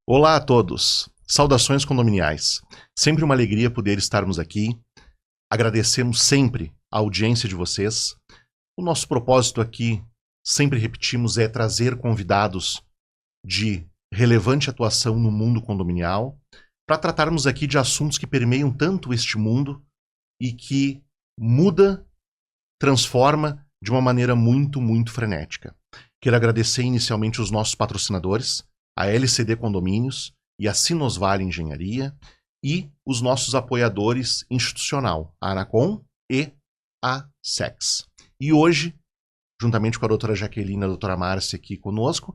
Olá a todos, saudações condominiais. Sempre uma alegria poder estarmos aqui. Agradecemos sempre a audiência de vocês. O nosso propósito aqui, sempre repetimos, é trazer convidados de relevante atuação no mundo condominial para tratarmos aqui de assuntos que permeiam tanto este mundo e que muda, transforma de uma maneira muito frenética. Quero agradecer inicialmente os nossos patrocinadores, a LCD Condomínios e a Sinosvale Engenharia, e os nossos apoiadores institucional, a Anacom e a SEX. E hoje, juntamente com a doutora Jaqueline e a doutora Márcia aqui conosco,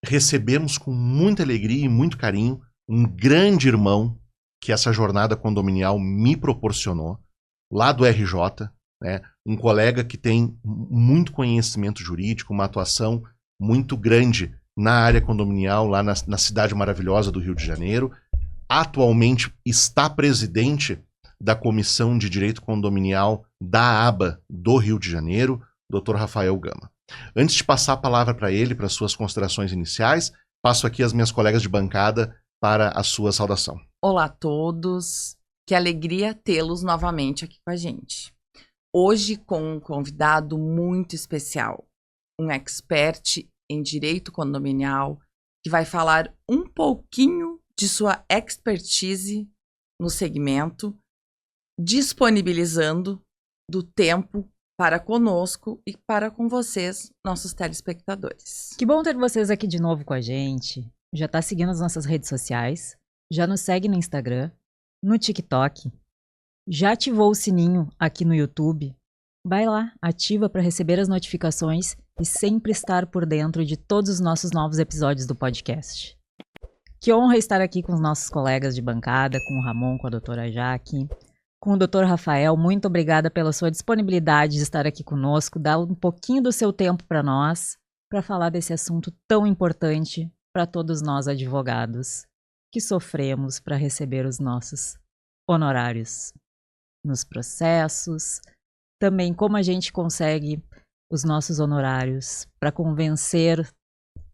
recebemos com muita alegria e muito carinho um grande irmão que essa jornada condominial me proporcionou, lá do RJ, né? Um colega que tem muito conhecimento jurídico, uma atuação muito grande na área condominial, lá na cidade maravilhosa do Rio de Janeiro. Atualmente está presidente da Comissão de Direito Condominial da ABA do Rio de Janeiro, Dr. Rafael Gama. Antes de passar a palavra para ele, para suas considerações iniciais, passo aqui as minhas colegas de bancada para a sua saudação. Olá a todos, que alegria tê-los novamente aqui com a gente. Hoje com um convidado muito especial, um expert em direito condominial, que vai falar um pouquinho de sua expertise no segmento, disponibilizando do tempo para conosco e para com vocês, nossos telespectadores. Que bom ter vocês aqui de novo com a gente. Já tá seguindo as nossas redes sociais? Já nos segue no Instagram, no TikTok? Já ativou o sininho aqui no YouTube? Vai lá, ativa para receber as notificações e sempre estar por dentro de todos os nossos novos episódios do podcast. Que honra estar aqui com os nossos colegas de bancada, com o Ramon, com a doutora Jaque, com o doutor Rafael. Muito obrigada pela sua disponibilidade de estar aqui conosco, dar um pouquinho do seu tempo para nós, para falar desse assunto tão importante para todos nós advogados que sofremos para receber os nossos honorários nos processos. Também como a gente consegue os nossos honorários para convencer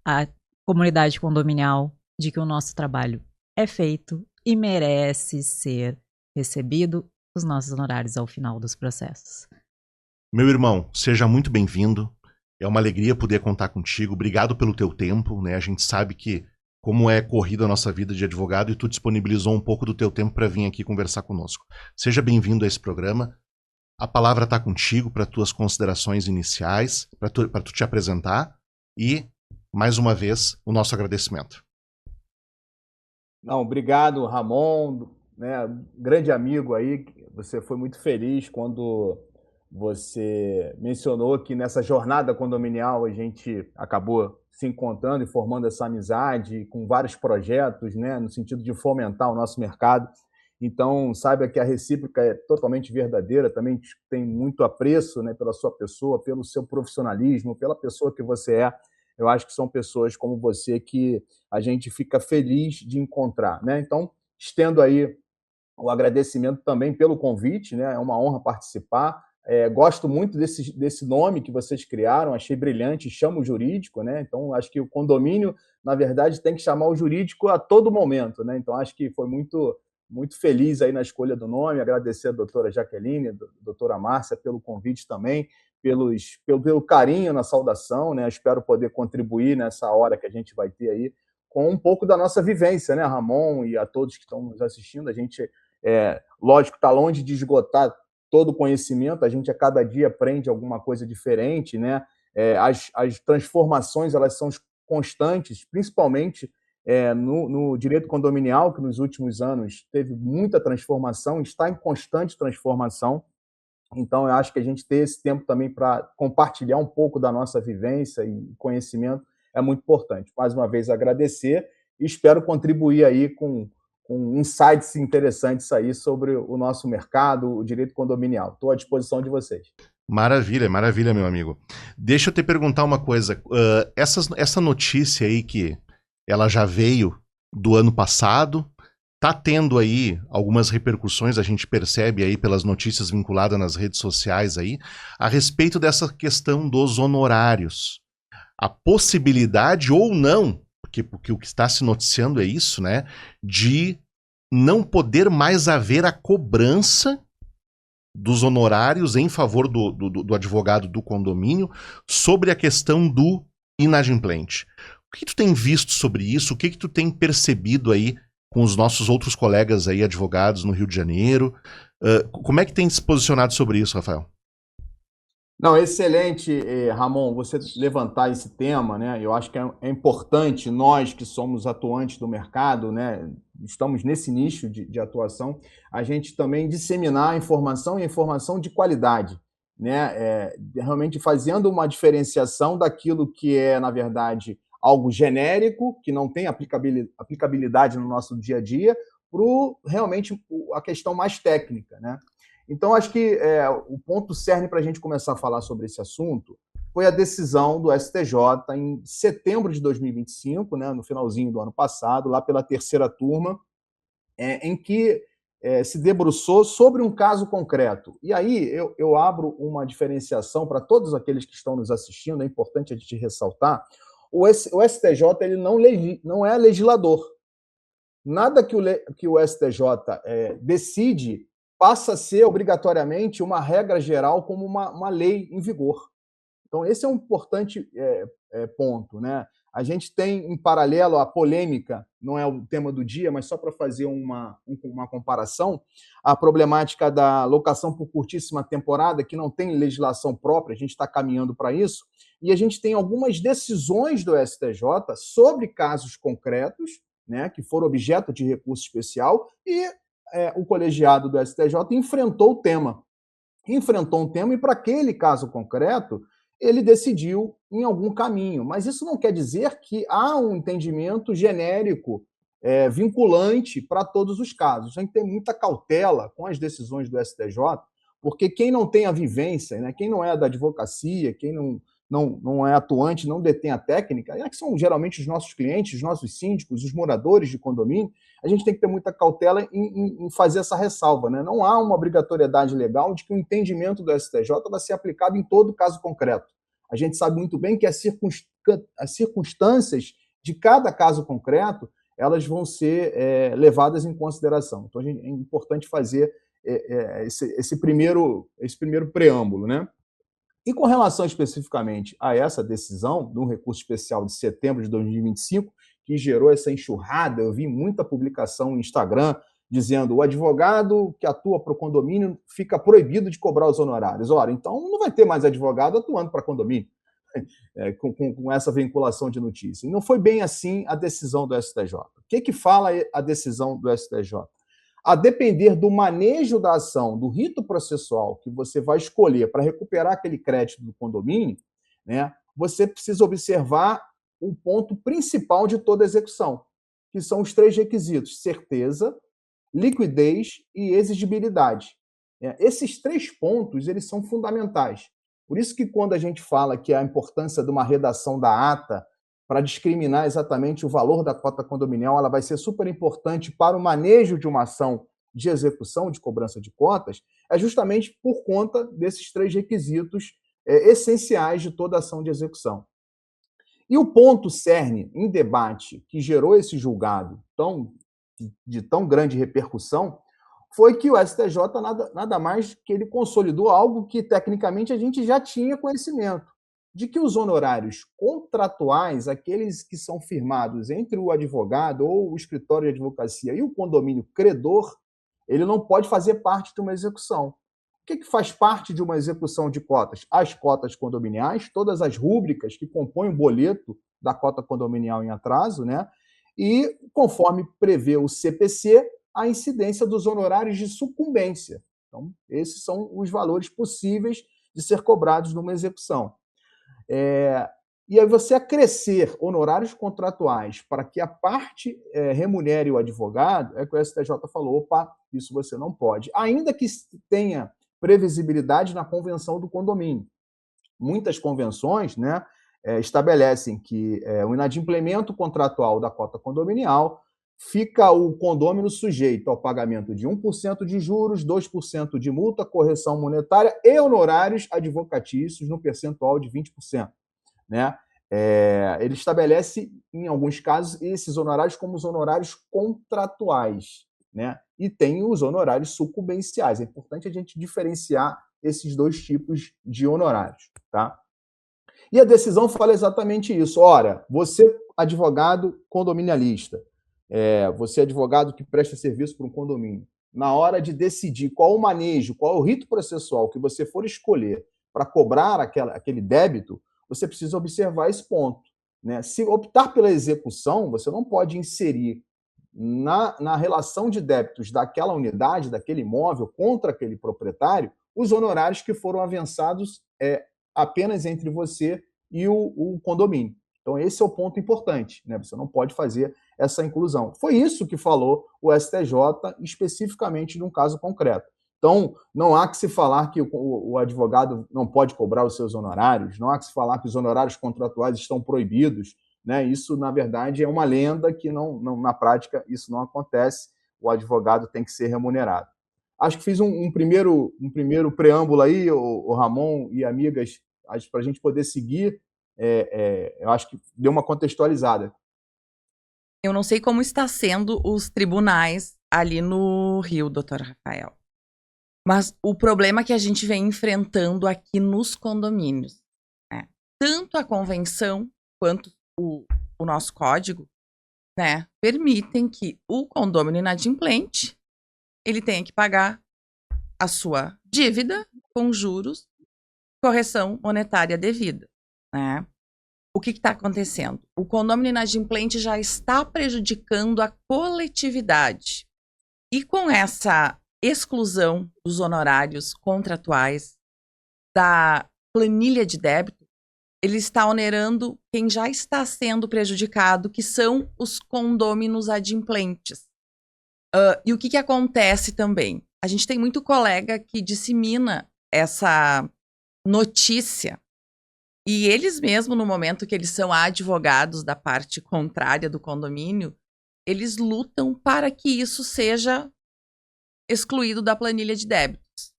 a comunidade condominial de que o nosso trabalho é feito e merece ser recebido os nossos honorários ao final dos processos. Meu irmão, seja muito bem-vindo. É uma alegria poder contar contigo. Obrigado pelo teu tempo, né? A gente sabe que como é corrida a nossa vida de advogado e tu disponibilizou um pouco do teu tempo para vir aqui conversar conosco. Seja bem-vindo a esse programa. A palavra está contigo para tuas considerações iniciais, para tu te apresentar e, mais uma vez, o nosso agradecimento. Não, obrigado, Ramon, né, grande amigo aí. Você foi muito feliz quando você mencionou que nessa jornada condominial a gente acabou se encontrando e formando essa amizade com vários projetos, né, no sentido de fomentar o nosso mercado. Então, saiba que a recíproca é totalmente verdadeira, também tem muito apreço, né, pela sua pessoa, pelo seu profissionalismo, pela pessoa que você é. Eu acho que são pessoas como você que a gente fica feliz de encontrar, né? Então, estendo aí o agradecimento também pelo convite, né? É uma honra participar. Gosto muito desse nome que vocês criaram, achei brilhante, chama o jurídico, né? Então, acho que o condomínio, na verdade, tem que chamar o jurídico a todo momento, né? Então, acho que foi muito feliz aí na escolha do nome, agradecer a doutora Jaqueline, a doutora Márcia pelo convite também, pelo carinho na saudação, né? Espero poder contribuir nessa hora que a gente vai ter aí com um pouco da nossa vivência, né, Ramon, e a todos que estão nos assistindo. A gente, lógico, está longe de esgotar todo o conhecimento, a gente a cada dia aprende alguma coisa diferente, né? As transformações, elas são constantes, principalmente no direito condominial, que nos últimos anos teve muita transformação, está em constante transformação. Então, eu acho que a gente ter esse tempo também para compartilhar um pouco da nossa vivência e conhecimento é muito importante. Mais uma vez, agradecer e espero contribuir aí com insights interessantes aí sobre o nosso mercado, o direito condominial. Estou à disposição de vocês. Maravilha, maravilha, meu amigo. Deixa eu te perguntar uma coisa. Essa notícia aí que ela já veio do ano passado, tá tendo aí algumas repercussões, a gente percebe aí pelas notícias vinculadas nas redes sociais aí, a respeito dessa questão dos honorários. A possibilidade ou não, porque o que está se noticiando é isso, né? De não poder mais haver a cobrança dos honorários em favor do advogado do condomínio sobre a questão do inadimplente. O que tu tem visto sobre isso? O que tu tem percebido aí com os nossos outros colegas aí, advogados no Rio de Janeiro? Como é que tem se posicionado sobre isso, Rafael? Não, excelente, Ramon, você levantar esse tema, né? Eu acho que é importante nós que somos atuantes do mercado, né? Estamos nesse nicho de atuação, a gente também disseminar a informação e informação de qualidade, né? Realmente fazendo uma diferenciação daquilo que é, na verdade, algo genérico, que não tem aplicabilidade no nosso dia a dia, para realmente a questão mais técnica, né? Então, acho que o ponto cerne para a gente começar a falar sobre esse assunto foi a decisão do STJ em setembro de 2025, né, no finalzinho do ano passado, lá pela terceira turma, em que se debruçou sobre um caso concreto. E aí eu abro uma diferenciação para todos aqueles que estão nos assistindo, é importante a gente ressaltar, o STJ ele não é legislador. Nada que o STJ decide passa a ser obrigatoriamente uma regra geral como uma lei em vigor. Então, esse é um importante ponto, né? A gente tem, em paralelo, a polêmica, não é o tema do dia, mas só para fazer uma comparação, a problemática da locação por curtíssima temporada, que não tem legislação própria, a gente está caminhando para isso, e a gente tem algumas decisões do STJ sobre casos concretos, né, que foram objeto de recurso especial, e o colegiado do STJ enfrentou o tema. Enfrentou um tema e, para aquele caso concreto, ele decidiu em algum caminho. Mas isso não quer dizer que há um entendimento genérico, vinculante para todos os casos. A gente tem muita cautela com as decisões do STJ, porque quem não tem a vivência, né, quem não é da advocacia, quem não é atuante, não detém a técnica, que são geralmente os nossos clientes, os nossos síndicos, os moradores de condomínio, a gente tem que ter muita cautela em fazer essa ressalva, né? Não há uma obrigatoriedade legal de que o entendimento do STJ vai ser aplicado em todo caso concreto. A gente sabe muito bem que as circunstâncias de cada caso concreto, elas vão ser levadas em consideração. Então, é importante fazer esse primeiro preâmbulo, né? E com relação especificamente a essa decisão, de um recurso especial de setembro de 2025, que gerou essa enxurrada, eu vi muita publicação no Instagram dizendo o advogado que atua para o condomínio fica proibido de cobrar os honorários. Ora, então não vai ter mais advogado atuando para condomínio, com essa vinculação de notícia. E não foi bem assim a decisão do STJ. O que fala a decisão do STJ? A depender do manejo da ação, do rito processual que você vai escolher para recuperar aquele crédito do condomínio, né, você precisa observar o ponto principal de toda execução, que são os 3 requisitos: certeza, liquidez e exigibilidade. Esses 3 pontos, eles são fundamentais. Por isso que quando a gente fala que a importância de uma redação da ata para discriminar exatamente o valor da cota condominial, ela vai ser super importante para o manejo de uma ação de execução, de cobrança de cotas, é justamente por conta desses 3 requisitos essenciais de toda ação de execução. E o ponto cerne em debate que gerou esse julgado de tão grande repercussão foi que o STJ nada mais que ele consolidou algo que tecnicamente a gente já tinha conhecimento, de que os honorários contratuais, aqueles que são firmados entre o advogado ou o escritório de advocacia e o condomínio credor, ele não pode fazer parte de uma execução. O que faz parte de uma execução de cotas? As cotas condominiais, todas as rúbricas que compõem o boleto da cota condominial em atraso, né? E, conforme prevê o CPC, a incidência dos honorários de sucumbência. Então, esses são os valores possíveis de ser cobrados numa execução. E aí você acrescer honorários contratuais para que a parte remunere o advogado, é que o STJ falou, opa, isso você não pode. Ainda que tenha previsibilidade na convenção do condomínio. Muitas convenções, né, estabelecem que o inadimplemento contratual da cota condominial fica o condômino sujeito ao pagamento de 1% de juros, 2% de multa, correção monetária e honorários advocatícios no percentual de 20%. Né? ele estabelece, em alguns casos, esses honorários como os honorários contratuais, né? E tem os honorários sucumbenciais. É importante a gente diferenciar esses dois tipos de honorários, tá? E a decisão fala exatamente isso. Ora, você, advogado condominialista, você, advogado que presta serviço para um condomínio, na hora de decidir qual o manejo, qual o rito processual que você for escolher para cobrar aquele débito, você precisa observar esse ponto, né? Se optar pela execução, você não pode inserir na relação de débitos daquela unidade, daquele imóvel, contra aquele proprietário, os honorários que foram avançados apenas entre você e o condomínio. Então, esse é o ponto importante, né? Você não pode fazer essa inclusão. Foi isso que falou o STJ, especificamente num caso concreto. Então, não há que se falar que o advogado não pode cobrar os seus honorários, não há que se falar que os honorários contratuais estão proibidos, né? Isso, na verdade, é uma lenda que na prática isso não acontece. O advogado tem que ser remunerado. Acho que fiz um primeiro preâmbulo aí, o Ramon e amigas, para a gente poder seguir. Eu acho que deu uma contextualizada. Eu não sei como está sendo os tribunais ali no Rio, doutor Rafael. Mas o problema que a gente vem enfrentando aqui nos condomínios, né? Tanto a convenção quanto o nosso código, né, permitem que o condômino inadimplente ele tenha que pagar a sua dívida com juros, correção monetária devida, né? O que está acontecendo? O condômino inadimplente já está prejudicando a coletividade. E com essa exclusão dos honorários contratuais da planilha de débito, ele está onerando quem já está sendo prejudicado, que são os condôminos adimplentes. E o que acontece também? A gente tem muito colega que dissemina essa notícia e eles mesmos, no momento que eles são advogados da parte contrária do condomínio, eles lutam para que isso seja excluído da planilha de débitos.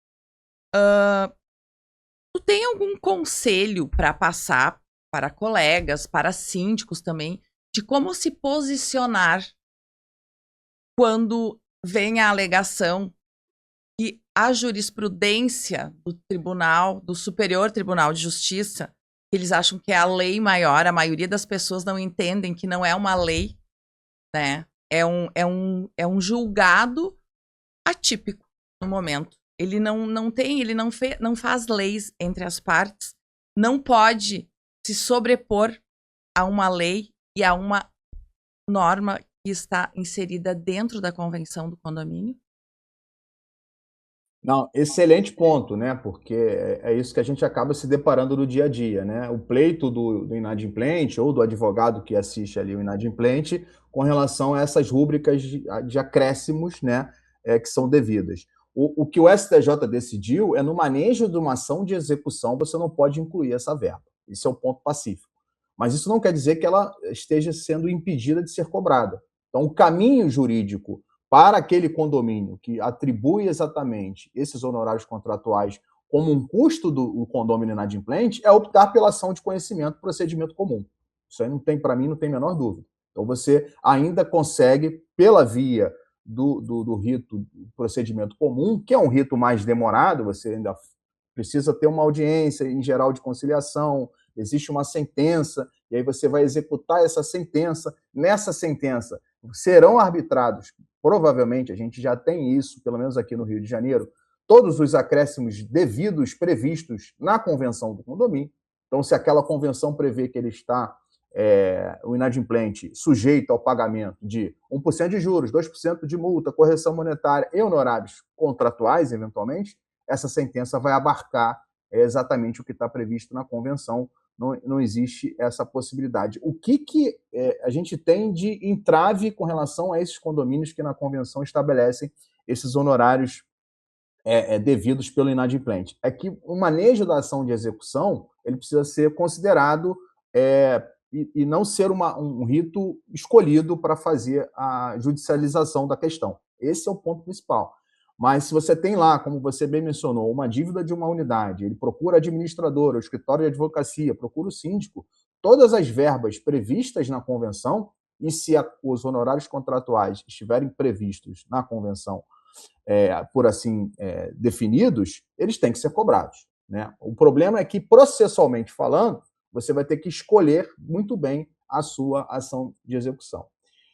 Tu tem algum conselho para passar para colegas, para síndicos também, de como se posicionar quando vem a alegação que a jurisprudência do tribunal, do Superior Tribunal de Justiça, eles acham que é a lei maior, a maioria das pessoas não entendem que não é uma lei, né? É um julgado atípico no momento. Ele não faz leis entre as partes, não pode se sobrepor a uma lei e a uma norma que está inserida dentro da convenção do condomínio. Não, excelente ponto, né? Porque é isso que a gente acaba se deparando no dia a dia, né? O pleito do inadimplente ou do advogado que assiste ali o inadimplente com relação a essas rúbricas de acréscimos, né? Que são devidas. O que o STJ decidiu é no manejo de uma ação de execução você não pode incluir essa verba. Esse é o ponto pacífico. Mas isso não quer dizer que ela esteja sendo impedida de ser cobrada. Então, o caminho jurídico para aquele condomínio que atribui exatamente esses honorários contratuais como um custo do condomínio inadimplente é optar pela ação de conhecimento, procedimento comum. Isso aí não tem, para mim, não tem a menor dúvida. Então você ainda consegue, pela via do rito procedimento comum, que é um rito mais demorado, você ainda precisa ter uma audiência, em geral, de conciliação, existe uma sentença, e aí você vai executar essa sentença. Nessa sentença serão arbitrados, provavelmente, a gente já tem isso, pelo menos aqui no Rio de Janeiro, todos os acréscimos devidos previstos na convenção do condomínio. Então, se aquela convenção prevê que ele está, o inadimplente, sujeito ao pagamento de 1% de juros, 2% de multa, correção monetária e honorários contratuais, eventualmente, essa sentença vai abarcar exatamente o que está previsto na convenção. Não existe essa possibilidade. O que a gente tem de entrave com relação a esses condomínios que na convenção estabelecem esses honorários devidos pelo inadimplente? É que o manejo da ação de execução ele precisa ser considerado e não ser um rito escolhido para fazer a judicialização da questão. Esse é o ponto principal. Mas se você tem lá, como você bem mencionou, uma dívida de uma unidade, ele procura a administradora, o escritório de advocacia, procura o síndico, todas as verbas previstas na convenção, e se os honorários contratuais estiverem previstos na convenção, por assim definidos, eles têm que ser cobrados, né? O problema é que, processualmente falando, você vai ter que escolher muito bem a sua ação de execução.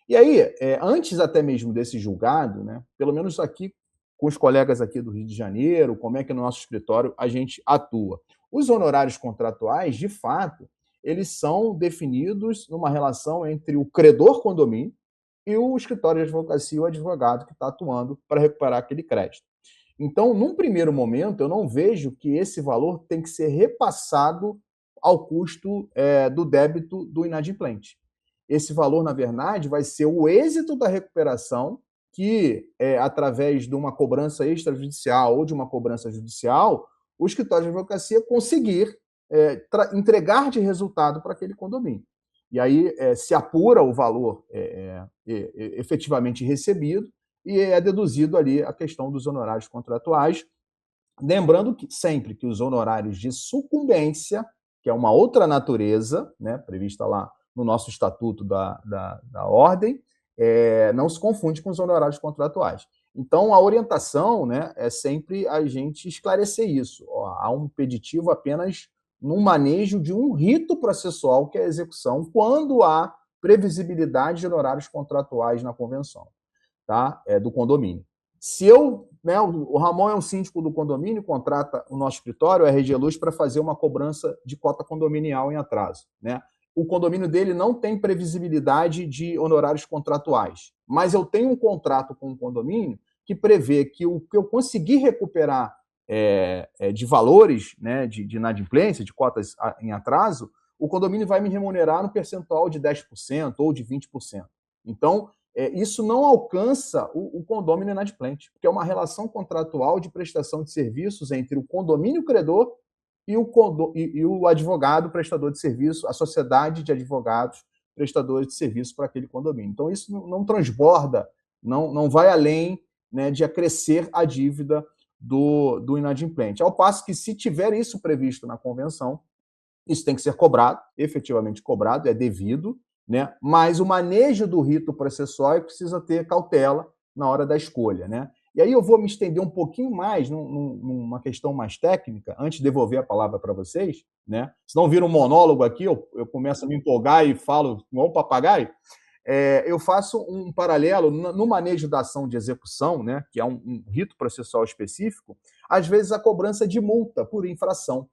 E aí, antes até mesmo desse julgado, né, pelo menos aqui com os colegas aqui do Rio de Janeiro, como é que no nosso escritório a gente atua? Os honorários contratuais, de fato, eles são definidos numa relação entre o credor condomínio e o escritório de advocacia, o advogado que está atuando para recuperar aquele crédito. Então, num primeiro momento, eu não vejo que esse valor tem que ser repassado ao custo do débito do inadimplente. Esse valor, na verdade, vai ser o êxito da recuperação que, através de uma cobrança extrajudicial ou de uma cobrança judicial, o escritório de advocacia conseguir entregar de resultado para aquele condomínio. E aí se apura o valor efetivamente recebido e é deduzido ali a questão dos honorários contratuais. Lembrando que sempre que os honorários de sucumbência, que é uma outra natureza, né, prevista lá no nosso estatuto da ordem, não se confunde com os honorários contratuais. Então, a orientação, né, é sempre a gente esclarecer isso. Há um impeditivo apenas no manejo de um rito processual, que é a execução, quando há previsibilidade de honorários contratuais na convenção, tá? Do condomínio. Se o Ramon é um síndico do condomínio, contrata o nosso escritório, a RG Luz, para fazer uma cobrança de cota condominial em atraso, né? O condomínio dele não tem previsibilidade de honorários contratuais, mas eu tenho um contrato com o condomínio que prevê que o que eu conseguir recuperar de valores, né, de inadimplência, de cotas em atraso, o condomínio vai me remunerar no percentual de 10% ou de 20%. Então, isso não alcança o condômino inadimplente, porque é uma relação contratual de prestação de serviços entre o condomínio credor e o advogado prestador de serviço, a sociedade de advogados prestadores de serviço para aquele condomínio. Então, isso não transborda, não vai além, né, de acrescer a dívida do inadimplente. Ao passo que, se tiver isso previsto na convenção, isso tem que ser cobrado, efetivamente cobrado, é devido, né? Mas o manejo do rito processual precisa ter cautela na hora da escolha, né? E aí eu vou me estender um pouquinho mais numa questão mais técnica, antes de devolver a palavra para vocês, né? Senão vira um monólogo aqui, eu começo a me empolgar e falo igual um papagaio. Eu faço um paralelo no manejo da ação de execução, né, que é um rito processual específico, às vezes a cobrança de multa por infração.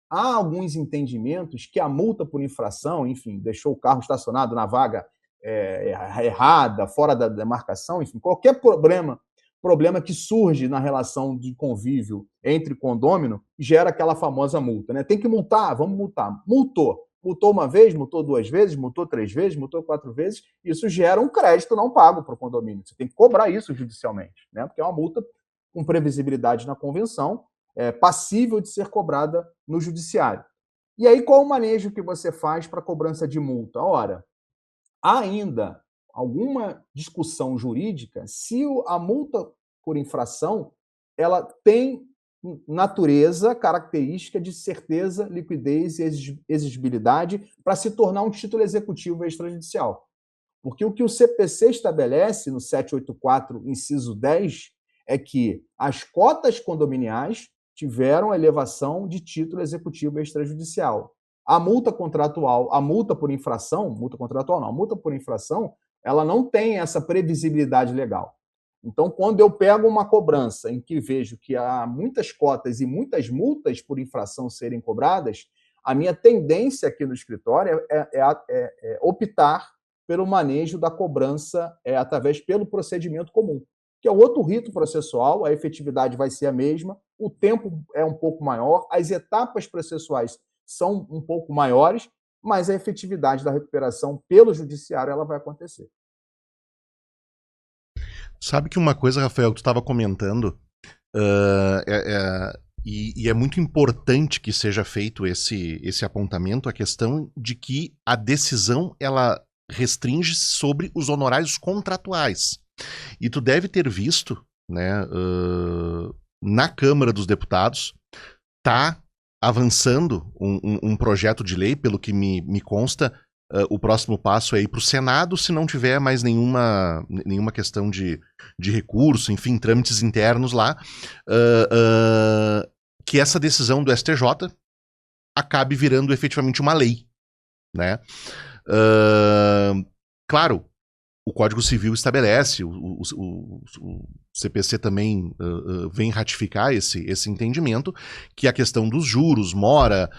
Há alguns entendimentos que a multa por infração, enfim, deixou o carro estacionado na vaga errada, fora da demarcação, enfim, qualquer problema que surge na relação de convívio entre condômino gera aquela famosa multa, né? Tem que multar, vamos multar. Multou uma vez, multou 2 vezes, multou 3 vezes, multou 4 vezes, isso gera um crédito não pago para o condomínio. Você tem que cobrar isso judicialmente, né? Porque é uma multa com previsibilidade na convenção, passível de ser cobrada no judiciário. E aí, qual o manejo que você faz para cobrança de multa? Ora, há ainda alguma discussão jurídica se a multa por infração ela tem natureza, característica de certeza, liquidez e exigibilidade para se tornar um título executivo extrajudicial. Porque o que o CPC estabelece no 784, inciso 10, é que as cotas condominiais tiveram elevação de título executivo extrajudicial. A multa contratual, a multa por infração, multa contratual não, a multa por infração, ela não tem essa previsibilidade legal. Então, quando eu pego uma cobrança em que vejo que há muitas cotas e muitas multas por infração serem cobradas, a minha tendência aqui no escritório é optar pelo manejo da cobrança pelo procedimento comum, que é outro rito processual, a efetividade vai ser a mesma, o tempo é um pouco maior, as etapas processuais são um pouco maiores, mas a efetividade da recuperação pelo judiciário ela vai acontecer. Sabe que uma coisa, Rafael, que tu estava comentando, e é muito importante que seja feito esse apontamento, a questão de que a decisão ela restringe sobre os honorários contratuais. E tu deve ter visto, né, na Câmara dos Deputados, tá avançando um projeto de lei, pelo que me consta. O próximo passo é ir para o Senado, se não tiver mais nenhuma questão de recurso, enfim, trâmites internos lá, que essa decisão do STJ acabe virando efetivamente uma lei, né? Claro, o Código Civil estabelece, o CPC também vem ratificar esse entendimento, que a questão dos juros, mora,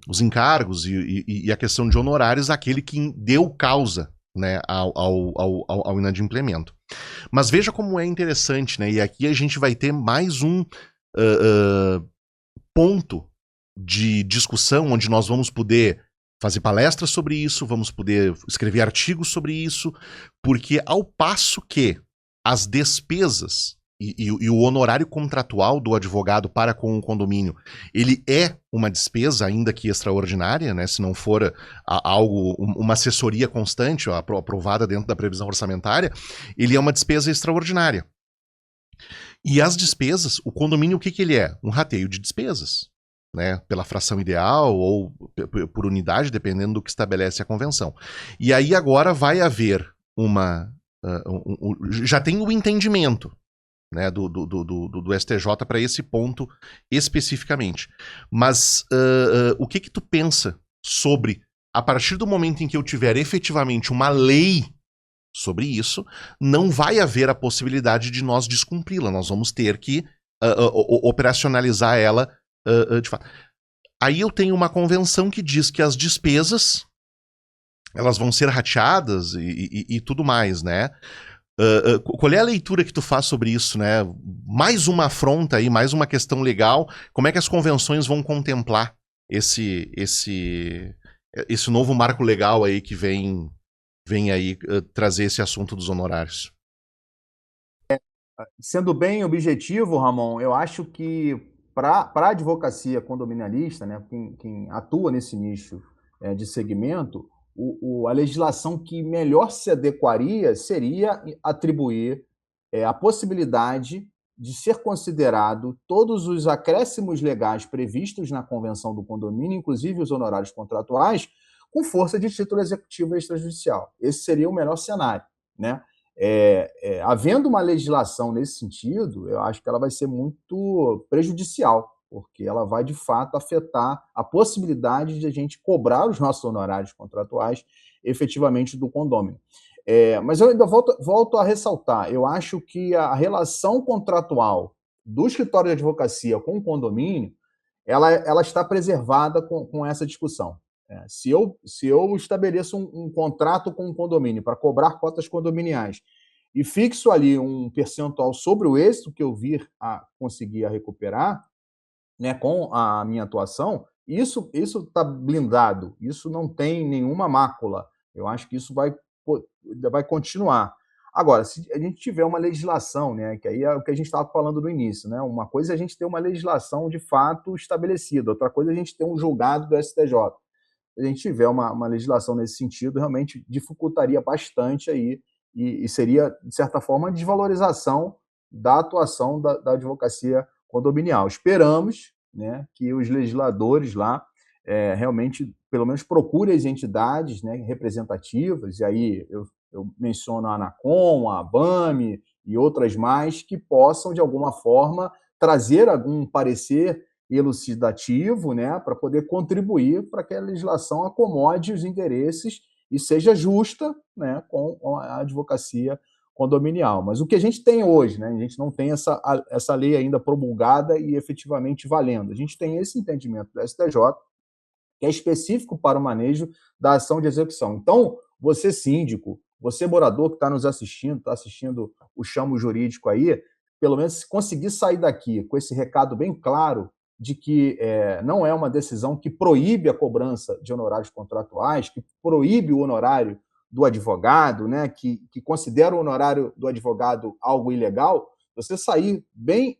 os encargos e a questão de honorários, aquele que deu causa, né, ao inadimplemento. Mas veja como é interessante, né? E aqui a gente vai ter mais um ponto de discussão onde nós vamos poder fazer palestras sobre isso, vamos poder escrever artigos sobre isso, porque ao passo que as despesas e o honorário contratual do advogado para com o condomínio, ele é uma despesa, ainda que extraordinária, né, se não for uma assessoria constante, aprovada dentro da previsão orçamentária, ele é uma despesa extraordinária. E as despesas, o condomínio, o que ele é? Um rateio de despesas. Né, pela fração ideal ou por unidade, dependendo do que estabelece a convenção. E aí agora vai haver já tem o entendimento, né, do STJ para esse ponto especificamente. Mas o que tu pensa sobre, a partir do momento em que eu tiver efetivamente uma lei sobre isso, não vai haver a possibilidade de nós descumpri-la, nós vamos ter que operacionalizar ela de fato. Aí eu tenho uma convenção que diz que as despesas elas vão ser rateadas e tudo mais, né? Qual é a leitura que tu faz sobre isso, né? Mais uma afronta aí, mais uma questão legal. Como é que as convenções vão contemplar esse novo marco legal aí que vem aí trazer esse assunto dos honorários? Sendo bem objetivo, Ramon, eu acho que para a advocacia condominialista, né, quem atua nesse nicho de segmento, a legislação que melhor se adequaria seria atribuir a possibilidade de ser considerado todos os acréscimos legais previstos na convenção do condomínio, inclusive os honorários contratuais, com força de título executivo extrajudicial. Esse seria o melhor cenário, né? Havendo uma legislação nesse sentido, eu acho que ela vai ser muito prejudicial, porque ela vai, de fato, afetar a possibilidade de a gente cobrar os nossos honorários contratuais efetivamente do condômino. Mas eu ainda volto a ressaltar, eu acho que a relação contratual do escritório de advocacia com o condomínio, ela está preservada com essa discussão. Se eu estabeleço um contrato com um condomínio para cobrar cotas condominiais e fixo ali um percentual sobre o êxito que eu vir a conseguir recuperar, né, com a minha atuação, isso está blindado, isso não tem nenhuma mácula. Eu acho que isso vai continuar. Agora, se a gente tiver uma legislação, né, que aí é o que a gente estava falando no início, né, uma coisa é a gente ter uma legislação de fato estabelecida, outra coisa é a gente ter um julgado do STJ. Se a gente tiver uma legislação nesse sentido, realmente dificultaria bastante aí e seria, de certa forma, uma desvalorização da atuação da advocacia condominial. Esperamos, né, que os legisladores lá realmente, pelo menos, procurem as entidades, né, representativas, e aí eu menciono a ANACOM, a ABAME e outras mais, que possam, de alguma forma, trazer algum parecer elucidativo, né, para poder contribuir para que a legislação acomode os interesses e seja justa, né, com a advocacia condominial. Mas o que a gente tem hoje, né, a gente não tem essa lei ainda promulgada e efetivamente valendo. A gente tem esse entendimento do STJ, que é específico para o manejo da ação de execução. Então, você síndico, você morador que está nos assistindo, está assistindo o Chamo Jurídico aí, pelo menos conseguir sair daqui com esse recado bem claro de que não é uma decisão que proíbe a cobrança de honorários contratuais, que proíbe o honorário do advogado, né, que considera o honorário do advogado algo ilegal, você sair bem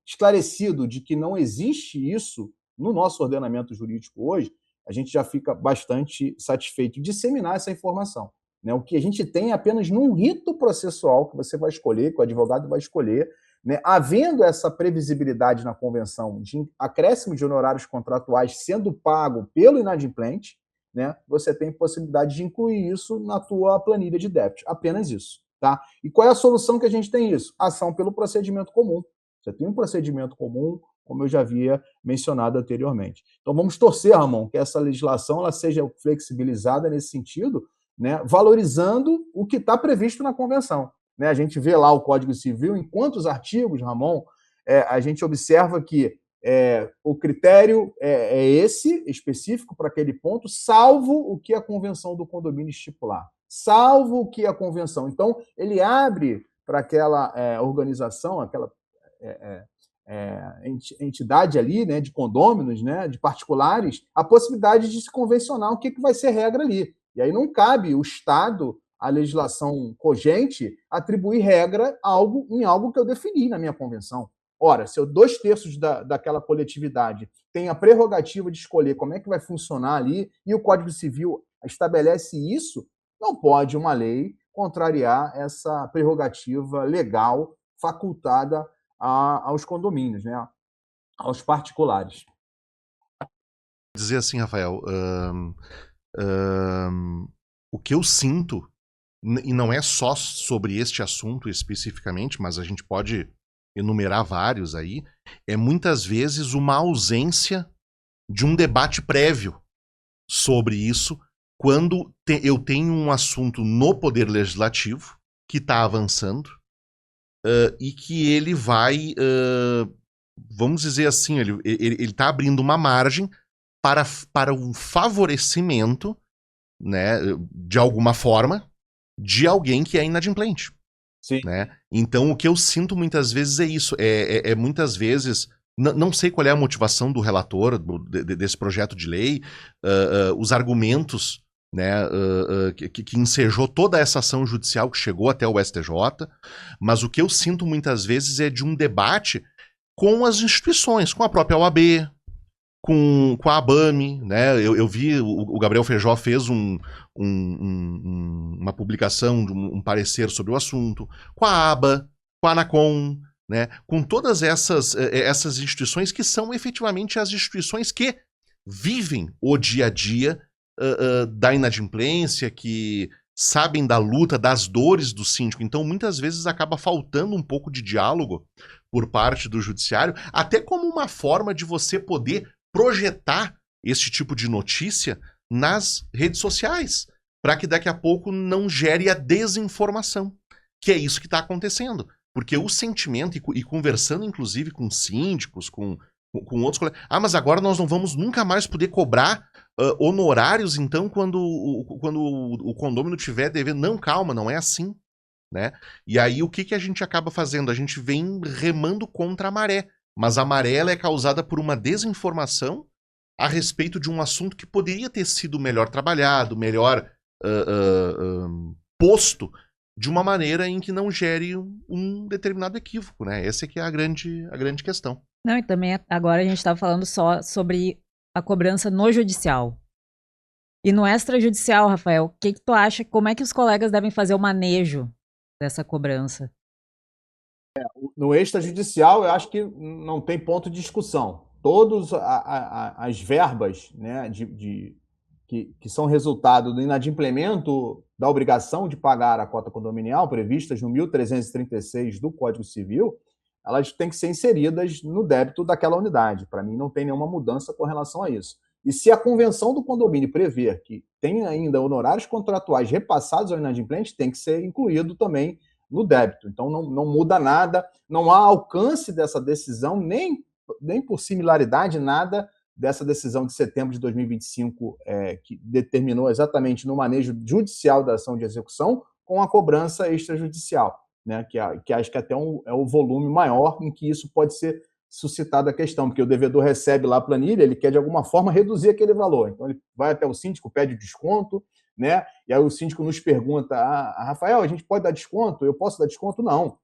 esclarecido de que não existe isso no nosso ordenamento jurídico hoje, a gente já fica bastante satisfeito de disseminar essa informação. Né? O que a gente tem é apenas num rito processual que você vai escolher, que o advogado vai escolher, né, havendo essa previsibilidade na convenção de acréscimo de honorários contratuais sendo pago pelo inadimplente, né, você tem possibilidade de incluir isso na tua planilha de débito. Apenas isso. Tá? E qual é a solução que a gente tem isso? Ação pelo procedimento comum. Você tem um procedimento comum, como eu já havia mencionado anteriormente. Então vamos torcer, Ramon, que essa legislação ela seja flexibilizada nesse sentido, né, valorizando o que está previsto na convenção. Né, a gente vê lá o Código Civil, em quantos artigos, Ramon, a gente observa que o critério é esse, específico para aquele ponto, salvo o que a convenção do condomínio estipular. Salvo o que a convenção. Então, ele abre para aquela organização, aquela entidade ali, né, de condôminos, né, de particulares, a possibilidade de se convencionar o que vai ser regra ali. E aí não cabe o Estado, a legislação cogente, atribuir regra em algo que eu defini na minha convenção. Ora, se 2/3 daquela coletividade tem a prerrogativa de escolher como é que vai funcionar ali, e o Código Civil estabelece isso, não pode uma lei contrariar essa prerrogativa legal facultada aos condomínios, né, aos particulares. Dizer assim, Rafael, o que eu sinto, e não é só sobre este assunto especificamente, mas a gente pode enumerar vários aí, é muitas vezes uma ausência de um debate prévio sobre isso, quando eu tenho um assunto no Poder Legislativo que está avançando e que ele vai, vamos dizer assim, ele está abrindo uma margem para um favorecimento, né, de alguma forma, de alguém que é inadimplente. Sim. Né? Então, o que eu sinto muitas vezes é isso. Muitas vezes, não sei qual é a motivação do relator desse projeto de lei, os argumentos, né, que ensejou toda essa ação judicial que chegou até o STJ, mas o que eu sinto muitas vezes é de um debate com as instituições, com a própria OAB, com a ABAME, né? Eu vi, o Gabriel Feijó fez uma publicação, um parecer sobre o assunto, com a ABA, com a ANACOM, né? Com todas essas instituições que são efetivamente as instituições que vivem o dia a dia da inadimplência, que sabem da luta, das dores do síndico. Então, muitas vezes acaba faltando um pouco de diálogo por parte do judiciário, até como uma forma de você poder projetar este tipo de notícia nas redes sociais, para que daqui a pouco não gere a desinformação, que é isso que está acontecendo. Porque o sentimento, e conversando inclusive com síndicos, com outros colegas, mas agora nós não vamos nunca mais poder cobrar honorários, então, quando o condômino tiver devendo. Não, calma, não é assim. Né? E aí o que a gente acaba fazendo? A gente vem remando contra a maré. Mas a maré ela é causada por uma desinformação a respeito de um assunto que poderia ter sido melhor trabalhado, melhor posto, de uma maneira em que não gere um determinado equívoco, né? Essa é que é a grande questão. Não, e também agora a gente estava falando só sobre a cobrança no judicial. E no extrajudicial, Rafael, o que tu acha? Como é que os colegas devem fazer o manejo dessa cobrança? No extrajudicial, eu acho que não tem ponto de discussão. Todas as verbas, né, que são resultado do inadimplemento da obrigação de pagar a cota condominial, previstas no 1336 do Código Civil, elas têm que ser inseridas no débito daquela unidade. Para mim, não tem nenhuma mudança com relação a isso. E se a convenção do condomínio prever que tem ainda honorários contratuais repassados ao inadimplente, tem que ser incluído também no débito. Então, não muda nada, não há alcance dessa decisão, nem por similaridade, nada dessa decisão de setembro de 2025, que determinou exatamente no manejo judicial da ação de execução, com a cobrança extrajudicial, né? Que acho que até é o volume maior em que isso pode ser suscitada a questão, porque o devedor recebe lá a planilha, ele quer de alguma forma reduzir aquele valor. Então, ele vai até o síndico, pede desconto, né? E aí o síndico nos pergunta: Rafael, a gente pode dar desconto? Eu posso dar desconto? Não.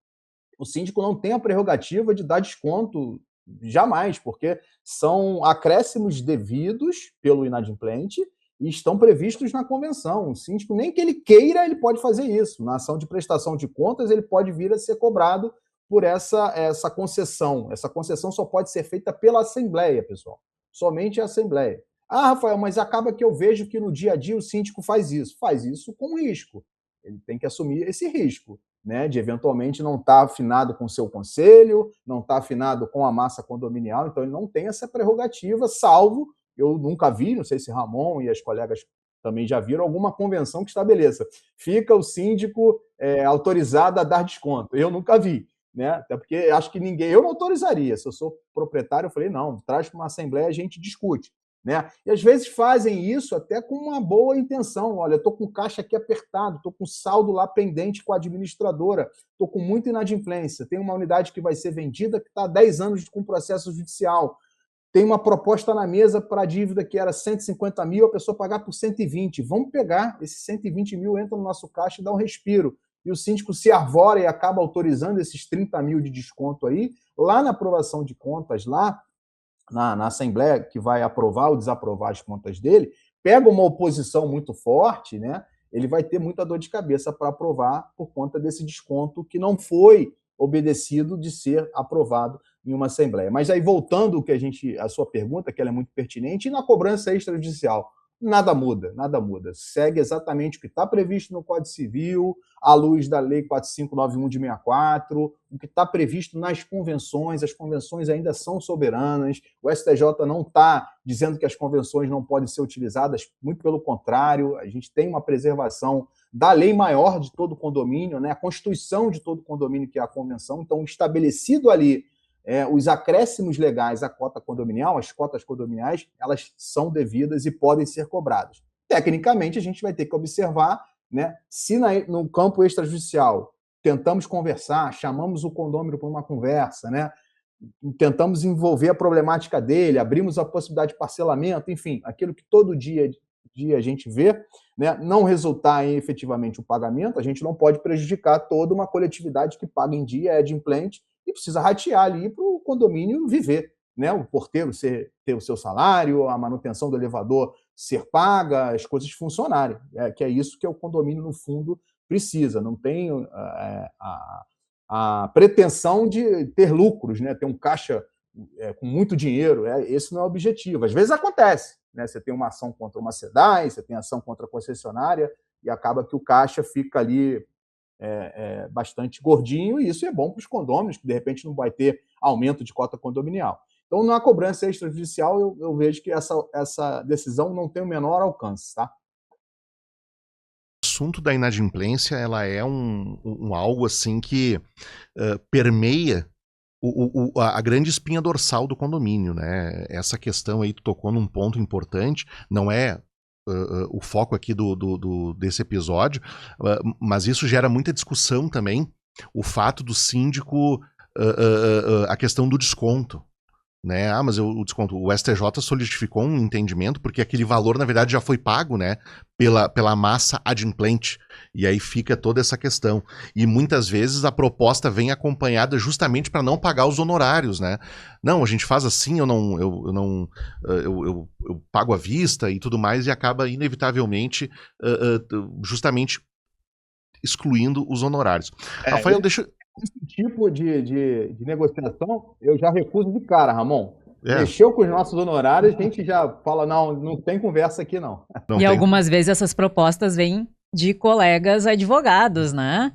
O síndico não tem a prerrogativa de dar desconto jamais, porque são acréscimos devidos pelo inadimplente e estão previstos na convenção. O síndico, nem que ele queira, ele pode fazer isso. Na ação de prestação de contas, ele pode vir a ser cobrado por essa concessão. Essa concessão só pode ser feita pela Assembleia, pessoal. Somente a Assembleia. Ah, Rafael, mas acaba que eu vejo que no dia a dia o síndico faz isso. Faz isso com risco. Ele tem que assumir esse risco, né, de eventualmente não estar afinado com o seu conselho, não estar afinado com a massa condominial, então ele não tem essa prerrogativa, salvo, eu nunca vi, não sei se Ramon e as colegas também já viram, alguma convenção que estabeleça. Fica o síndico autorizado a dar desconto. Eu nunca vi, né? Até porque acho que eu não autorizaria. Se eu sou proprietário, eu falei, não, traz para uma assembleia, a gente discute. Né? E às vezes fazem isso até com uma boa intenção. Olha, eu estou com o caixa aqui apertado, estou com saldo lá pendente com a administradora, estou com muita inadimplência, tem uma unidade que vai ser vendida que está há 10 anos com processo judicial, tem uma proposta na mesa para a dívida que era 150 mil, a pessoa pagar por 120. Vamos pegar esses 120 mil, entra no nosso caixa e dá um respiro. E o síndico se arvora e acaba autorizando esses 30 mil de desconto aí, lá na aprovação de contas, lá na Assembleia, que vai aprovar ou desaprovar as contas dele, pega uma oposição muito forte, né? Ele vai ter muita dor de cabeça para aprovar por conta desse desconto que não foi obedecido de ser aprovado em uma Assembleia. Mas aí, voltando à sua pergunta, que ela é muito pertinente, e na cobrança extrajudicial, nada muda, nada muda. Segue exatamente o que está previsto no Código Civil, à luz da Lei 4591 de 64, o que está previsto nas convenções, as convenções ainda são soberanas, o STJ não está dizendo que as convenções não podem ser utilizadas, muito pelo contrário, a gente tem uma preservação da lei maior de todo condomínio, né, a constituição de todo condomínio, que é a convenção, então estabelecido ali os acréscimos legais à cota condominial, as cotas condominiais, elas são devidas e podem ser cobradas. Tecnicamente, a gente vai ter que observar, né, se no campo extrajudicial tentamos conversar, chamamos o condômino para uma conversa, né, tentamos envolver a problemática dele, abrimos a possibilidade de parcelamento, enfim, aquilo que todo dia a gente vê, né, não resultar em efetivamente o pagamento, a gente não pode prejudicar toda uma coletividade que paga em dia, é adimplente, e precisa ratear ali para o condomínio viver, né? O porteiro ter o seu salário, a manutenção do elevador ser paga, as coisas funcionarem. Que é isso que o condomínio, no fundo, precisa. Não tem a pretensão de ter lucros, né? Ter um caixa com muito dinheiro. Esse não é o objetivo. Às vezes acontece, né? Você tem uma ação contra uma SEDAI, você tem ação contra a concessionária e acaba que o caixa fica ali bastante gordinho, e isso é bom para os condôminos, que de repente não vai ter aumento de cota condominial. Então, na cobrança extrajudicial, eu vejo que essa decisão não tem o menor alcance, tá? O assunto da inadimplência, ela é algo assim que permeia a grande espinha dorsal do condomínio, né? Essa questão aí, tu tocou num ponto importante, não é o foco aqui desse episódio, mas isso gera muita discussão também, o fato do síndico, a questão do desconto, né? Mas o desconto, o STJ solidificou um entendimento, porque aquele valor, na verdade, já foi pago, né, pela massa adimplente, e aí fica toda essa questão. E muitas vezes a proposta vem acompanhada justamente para não pagar os honorários, né? Não, a gente faz assim, eu pago à vista e tudo mais, e acaba inevitavelmente justamente excluindo os honorários. Rafael, deixa... Esse tipo de negociação eu já recuso de cara, Ramon. Mexeu com os nossos honorários, a gente já fala, não tem conversa aqui, não. E algumas vezes essas propostas vêm de colegas advogados, né?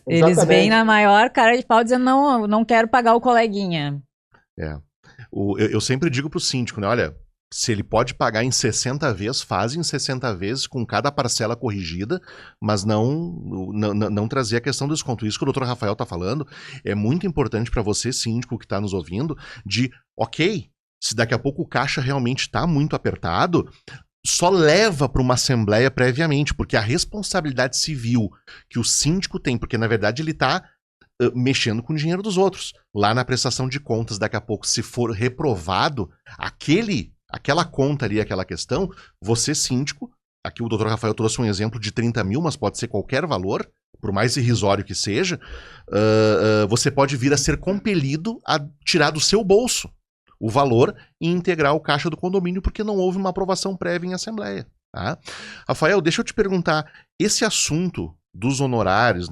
Eles vêm na maior cara de pau dizendo, não quero pagar o coleguinha. Eu sempre digo pro síndico, né, olha, se ele pode pagar em 60 vezes, faz em 60 vezes com cada parcela corrigida, mas não trazer a questão do desconto. Isso que o doutor Rafael está falando é muito importante para você, síndico, que está nos ouvindo, de, ok, se daqui a pouco o caixa realmente está muito apertado, só leva para uma assembleia previamente, porque a responsabilidade civil que o síndico tem, porque na verdade ele está mexendo com o dinheiro dos outros. Lá na prestação de contas, daqui a pouco, se for reprovado aquela conta ali, aquela questão, você, síndico, aqui o doutor Rafael trouxe um exemplo de 30 mil, mas pode ser qualquer valor, por mais irrisório que seja, você pode vir a ser compelido a tirar do seu bolso o valor e integrar o caixa do condomínio, porque não houve uma aprovação prévia em assembleia. Tá? Rafael, deixa eu te perguntar, esse assunto dos honorários,